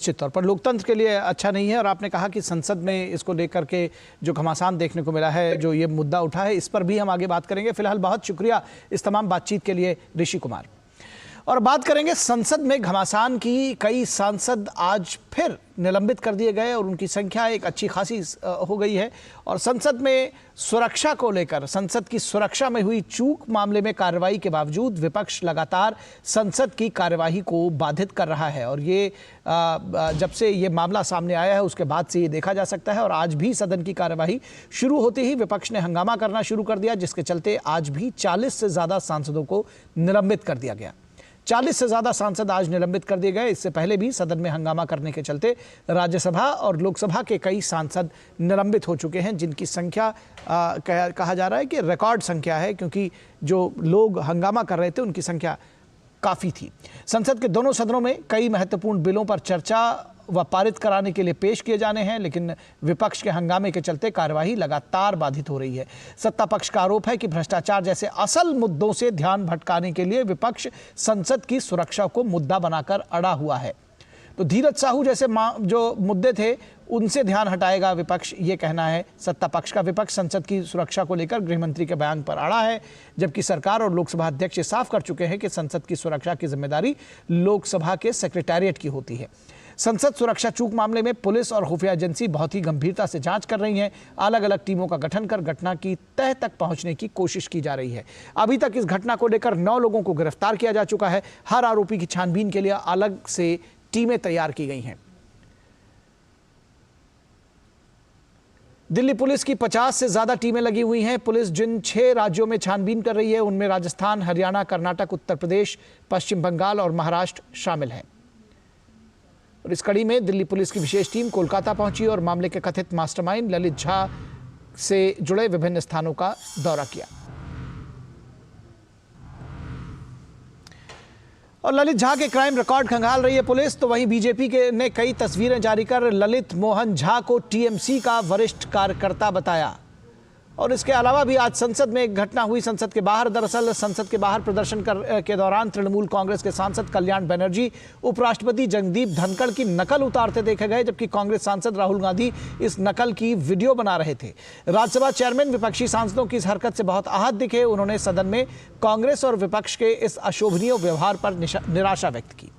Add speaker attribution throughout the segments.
Speaker 1: निश्चित तौर पर लोकतंत्र के लिए अच्छा नहीं है। और आपने कहा कि संसद में इसको लेकर के जो घमासान देखने को मिला है, जो ये मुद्दा उठा है, इस पर भी हम आगे बात करेंगे। फिलहाल बहुत शुक्रिया इस तमाम बातचीत के लिए ऋषि कुमार। और बात करेंगे संसद में घमासान की। कई सांसद आज फिर निलंबित कर दिए गए और उनकी संख्या एक अच्छी खासी हो गई है। और संसद में सुरक्षा को लेकर, संसद की सुरक्षा में हुई चूक मामले में कार्रवाई के बावजूद विपक्ष लगातार संसद की कार्यवाही को बाधित कर रहा है। और ये जब से ये मामला सामने आया है उसके बाद से ये देखा जा सकता है। और आज भी सदन की कार्यवाही शुरू होते ही विपक्ष ने हंगामा करना शुरू कर दिया, जिसके चलते आज भी 40 से ज्यादा सांसदों को निलंबित कर दिया गया। 40 से ज्यादा सांसद आज निलंबित कर दिए गए। इससे पहले भी सदन में हंगामा करने के चलते राज्यसभा और लोकसभा के कई सांसद निलंबित हो चुके हैं, जिनकी संख्या कहा जा रहा है कि रिकॉर्ड संख्या है, क्योंकि जो लोग हंगामा कर रहे थे उनकी संख्या काफी थी। संसद के दोनों सदनों में कई महत्वपूर्ण बिलों पर चर्चा व पारित कराने के लिए पेश किए जाने हैं, लेकिन विपक्ष के हंगामे के चलते कार्यवाही लगातार बाधित हो रही है। सत्ता पक्ष का आरोप है कि भ्रष्टाचार जैसे असल मुद्दों से ध्यान भटकाने के लिए विपक्ष संसद की सुरक्षा को मुद्दा बनाकर अड़ा हुआ है। तो धीरज साहू जैसे जो मुद्दे थे उनसे ध्यान हटाएगा विपक्ष, ये कहना है सत्ता पक्ष का। विपक्ष संसद की सुरक्षा को लेकर गृह मंत्री के बयान पर अड़ा है, जबकि सरकार और लोकसभा अध्यक्ष ये साफ कर चुके हैं कि संसद की सुरक्षा की जिम्मेदारी लोकसभा के सेक्रेटेरिएट की होती है। संसद सुरक्षा चूक मामले में पुलिस और खुफिया एजेंसी बहुत ही गंभीरता से जांच कर रही हैं। अलग अलग टीमों का गठन कर घटना की तह तक पहुंचने की कोशिश की जा रही है। अभी तक इस घटना को लेकर 9 लोगों को गिरफ्तार किया जा चुका है। हर आरोपी की छानबीन के लिए अलग से टीमें तैयार की गई हैं। दिल्ली पुलिस की 50 से ज्यादा टीमें लगी हुई हैं। पुलिस जिन 6 राज्यों में छानबीन कर रही है उनमें राजस्थान, हरियाणा, कर्नाटक, उत्तर प्रदेश, पश्चिम बंगाल और महाराष्ट्र शामिल हैं। और इस कड़ी में दिल्ली पुलिस की विशेष टीम कोलकाता पहुंची और मामले के कथित मास्टरमाइंड ललित झा से जुड़े विभिन्न स्थानों का दौरा किया। और ललित झा के क्राइम रिकॉर्ड खंगाल रही है पुलिस। तो वहीं बीजेपी ने कई तस्वीरें जारी कर ललित मोहन झा को टीएमसी का वरिष्ठ कार्यकर्ता बताया। और इसके अलावा भी आज संसद में एक घटना हुई संसद के बाहर। दरअसल संसद के बाहर प्रदर्शन के दौरान तृणमूल कांग्रेस के सांसद कल्याण बनर्जी उपराष्ट्रपति जगदीप धनखड़ की नकल उतारते देखे गए, जबकि कांग्रेस सांसद राहुल गांधी इस नकल की वीडियो बना रहे थे। राज्यसभा चेयरमैन विपक्षी सांसदों की इस हरकत से बहुत आहत दिखे। उन्होंने सदन में कांग्रेस और विपक्ष के इस अशोभनीय व्यवहार पर निराशा व्यक्त की।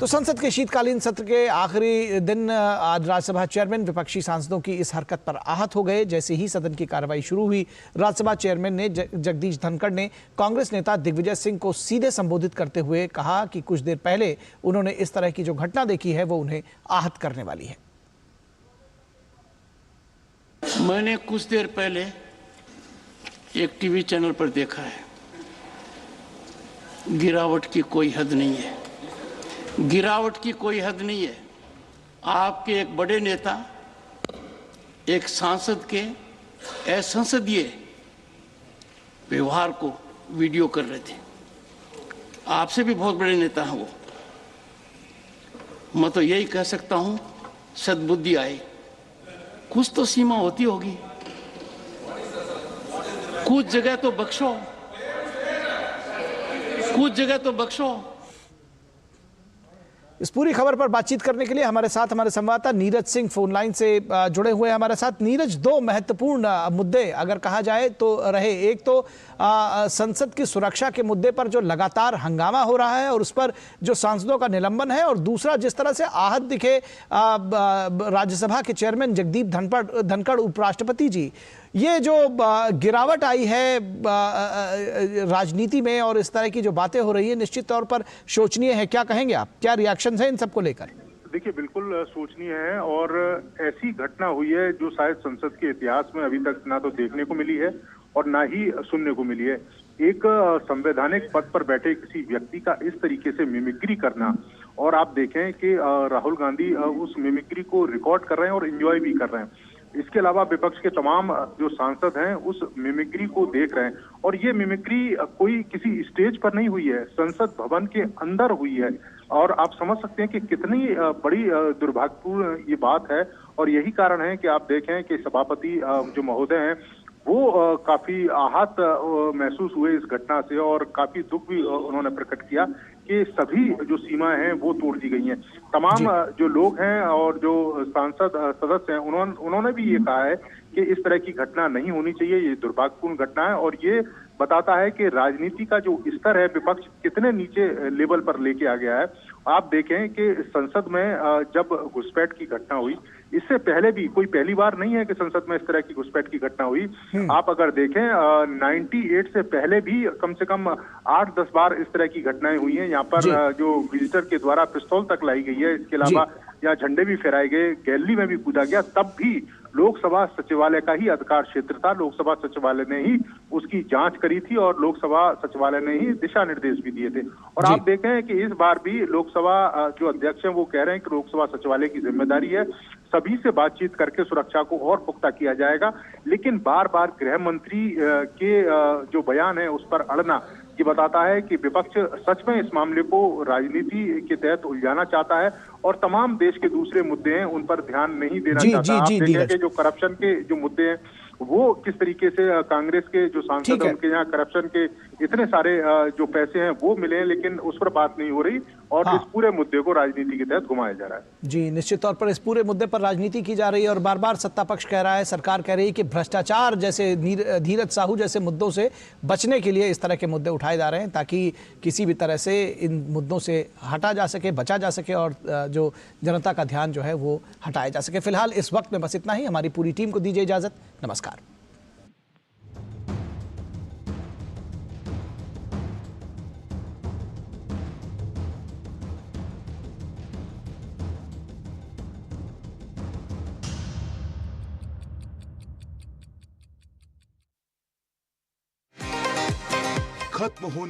Speaker 1: तो संसद के शीतकालीन सत्र के आखिरी दिन आज राज्यसभा चेयरमैन विपक्षी सांसदों की इस हरकत पर आहत हो गए। जैसे ही सदन की कार्रवाई शुरू हुई, राज्यसभा चेयरमैन ने जगदीश धनखड़ ने कांग्रेस नेता दिग्विजय सिंह को सीधे संबोधित करते हुए कहा कि कुछ देर पहले उन्होंने इस तरह की जो घटना देखी है वो उन्हें आहत करने वाली है।
Speaker 2: मैंने कुछ देर पहले एक टीवी चैनल पर देखा है, गिरावट की कोई हद नहीं है, गिरावट की कोई हद नहीं है। आपके एक बड़े नेता एक सांसद के असंसदीय व्यवहार को वीडियो कर रहे थे। आपसे भी बहुत बड़े नेता हैं वो। मैं तो यही कह सकता हूं, सद्बुद्धि आए। कुछ तो सीमा होती होगी, कुछ जगह तो बख्शो, कुछ जगह तो बख्शो।
Speaker 1: इस पूरी खबर पर बातचीत करने के लिए हमारे साथ हमारे संवाददाता नीरज सिंह फोन लाइन से जुड़े हुए हैं हमारे साथ। नीरज, 2 महत्वपूर्ण मुद्दे अगर कहा जाए तो रहे। एक तो संसद की सुरक्षा के मुद्दे पर जो लगातार हंगामा हो रहा है और उस पर जो सांसदों का निलंबन है, और दूसरा जिस तरह से आहत दिखे राज्यसभा के चेयरमैन जगदीप धनखड़ उपराष्ट्रपति जी। ये जो गिरावट आई है राजनीति में और इस तरह की जो बातें हो रही है, निश्चित तौर पर शोचनीय है। क्या कहेंगे आप, क्या रिएक्शन है इन सबको लेकर?
Speaker 3: देखिए, बिल्कुल शोचनीय है और ऐसी घटना हुई है जो शायद संसद के इतिहास में अभी तक ना तो देखने को मिली है और ना ही सुनने को मिली है। एक संवैधानिक पद पर बैठे किसी व्यक्ति का इस तरीके से मिमिक्री करना, और आप देखें कि राहुल गांधी उस मिमिक्री को रिकॉर्ड कर रहे हैं और एंजॉय भी कर रहे हैं। इसके अलावा विपक्ष के तमाम जो सांसद हैं उस मिमिक्री को देख रहे हैं, और ये मिमिक्री कोई किसी स्टेज पर नहीं हुई है, संसद भवन के अंदर हुई है। और आप समझ सकते हैं कि कितनी बड़ी दुर्भाग्यपूर्ण ये बात है। और यही कारण है कि आप देखें कि सभापति जो महोदय हैं वो काफी आहत महसूस हुए इस घटना से, और काफी दुख भी उन्होंने प्रकट किया के सभी जो सीमाएं हैं वो तोड़ दी गई हैं। तमाम जो लोग हैं और जो सांसद सदस्य हैं उन्होंने भी ये कहा है कि इस तरह की घटना नहीं होनी चाहिए, ये दुर्भाग्यपूर्ण घटना है और ये बताता है कि राजनीति का जो स्तर है विपक्ष कितने नीचे लेवल पर लेके आ गया है। आप देखें कि संसद में जब घुसपैठ की घटना हुई, इससे पहले भी कोई पहली बार नहीं है कि संसद में इस तरह की घुसपैठ की घटना हुई। आप अगर देखें 98 से पहले भी कम से कम 8-10 बार इस तरह की घटनाएं हुई हैं। यहाँ पर जो विजिटर के द्वारा पिस्तौल तक लाई गई है, इसके अलावा यहाँ झंडे भी फहराए गए, गैलरी में भी कूदा गया, तब भी लोकसभा सचिवालय का ही अधिकार क्षेत्र था। लोकसभा सचिवालय ने ही उसकी जांच करी थी और लोकसभा सचिवालय ने ही दिशा निर्देश भी दिए थे। और आप देखें कि इस बार भी लोकसभा जो अध्यक्ष हैं वो कह रहे हैं कि लोकसभा सचिवालय की जिम्मेदारी है, सभी से बातचीत करके सुरक्षा को और पुख्ता किया जाएगा। लेकिन बार बार गृह मंत्री के जो बयान है उस पर अड़ना ये बताता है कि विपक्ष सच में इस मामले को राजनीति के तहत उलझाना चाहता है और तमाम देश के दूसरे मुद्दे हैं उन पर ध्यान नहीं देना चाहता। आप देखें कि जो करप्शन के जो मुद्दे हैं वो किस तरीके से कांग्रेस के जो सांसद हैं उनके यहाँ करप्शन के इतने सारे जो पैसे हैं वो मिले हैं, लेकिन उस पर बात नहीं हो रही और इस पूरे मुद्दे को राजनीति के तहत घुमाया जा रहा है।
Speaker 1: जी, निश्चित तौर पर इस पूरे मुद्दे पर राजनीति की जा रही है और बार बार सत्ता पक्ष कह रहा है, सरकार कह रही है कि भ्रष्टाचार जैसे धीरज साहू जैसे मुद्दों से बचने के लिए इस तरह के मुद्दे उठाए जा रहे हैं ताकि किसी भी तरह से इन मुद्दों से हटा जा सके, बचा जा सके और जो जनता का ध्यान जो है वो हटाया जा सके। फिलहाल इस वक्त में बस इतना ही। हमारी पूरी टीम को दीजिए इजाजत। नमस्कार।
Speaker 4: खत्म होने